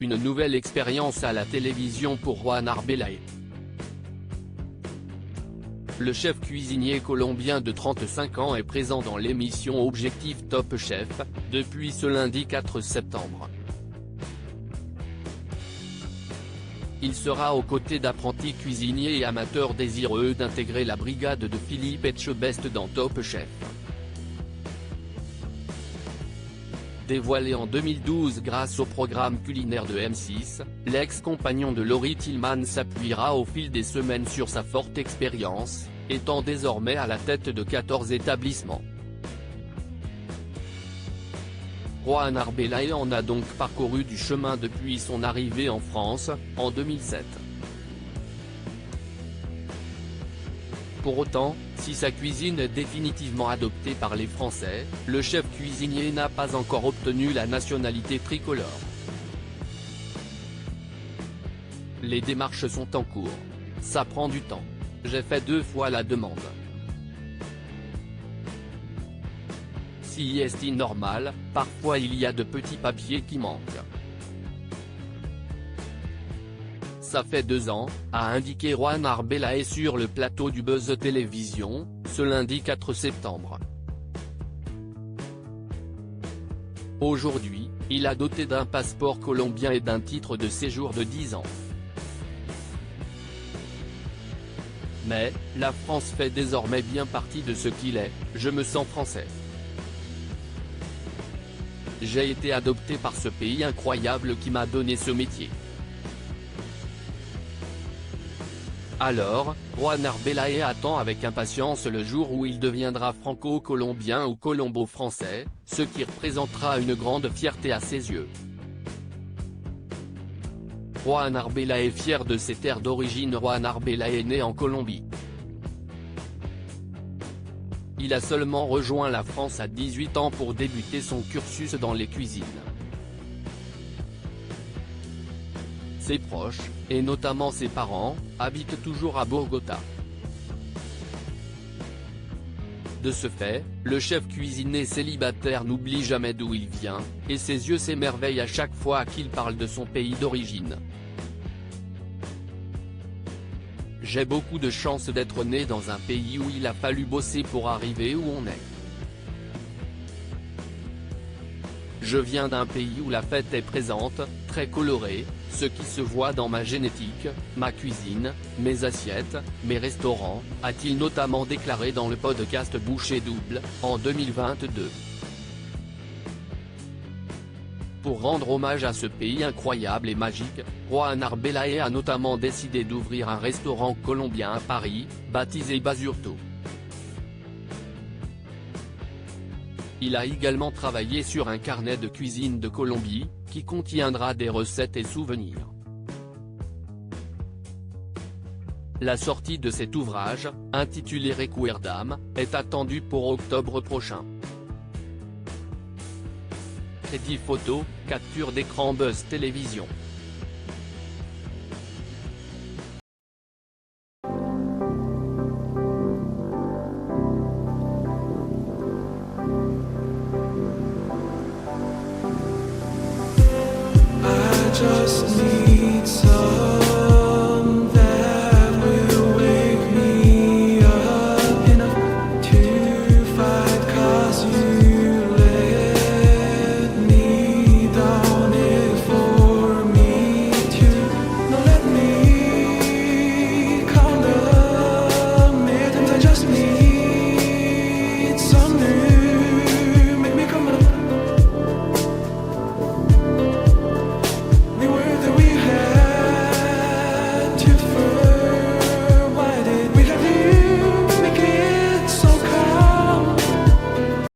une nouvelle expérience à la télévision pour Juan Arbelaez. Le chef cuisinier colombien de 35 ans est présent dans l'émission Objectif Top Chef, depuis ce lundi 4 septembre. Il sera aux côtés d'apprentis cuisiniers et amateurs désireux d'intégrer la brigade de Philippe Etchebest dans Top Chef. Dévoilé en 2012 grâce au programme culinaire de M6, l'ex-compagnon de Laurie Tillman s'appuiera au fil des semaines sur sa forte expérience, étant désormais à la tête de 14 établissements. Juan Arbelaez en a donc parcouru du chemin depuis son arrivée en France, en 2007. Pour autant, si sa cuisine est définitivement adoptée par les Français, le chef cuisinier n'a pas encore obtenu la nationalité tricolore. Les démarches sont en cours. Ça prend du temps. J'ai fait 2 fois la demande. Si est normal, parfois il y a de petits papiers qui manquent. Ça fait 2 ans, a indiqué Juan Arbelaez sur le plateau du Buzz Télévision, ce lundi 4 septembre. Aujourd'hui, il a doté d'un passeport colombien et d'un titre de séjour de 10 ans. Mais, la France fait désormais bien partie de ce qu'il est, je me sens français. J'ai été adopté par ce pays incroyable qui m'a donné ce métier. Alors, Juan Arbelaez attend avec impatience le jour où il deviendra franco-colombien ou colombo-français, ce qui représentera une grande fierté à ses yeux. Juan Arbelaez est fier de ses terres d'origine. Juan Arbelaez est né en Colombie. Il a seulement rejoint la France à 18 ans pour débuter son cursus dans les cuisines. Ses proches, et notamment ses parents, habitent toujours à Bogota. De ce fait, le chef cuisinier célibataire n'oublie jamais d'où il vient, et ses yeux s'émerveillent à chaque fois qu'il parle de son pays d'origine. J'ai beaucoup de chance d'être né dans un pays où il a fallu bosser pour arriver où on est. Je viens d'un pays où la fête est présente, très colorée, ce qui se voit dans ma génétique, ma cuisine, mes assiettes, mes restaurants, a-t-il notamment déclaré dans le podcast Bouchée Double, en 2022. Pour rendre hommage à ce pays incroyable et magique, Juan Arbelaez a notamment décidé d'ouvrir un restaurant colombien à Paris, baptisé Basurto. Il a également travaillé sur un carnet de cuisine de Colombie, qui contiendra des recettes et souvenirs. La sortie de cet ouvrage, intitulé Recuerdame, est attendue pour octobre prochain. Crédit photo, capture d'écran Buzz Télévision. Just need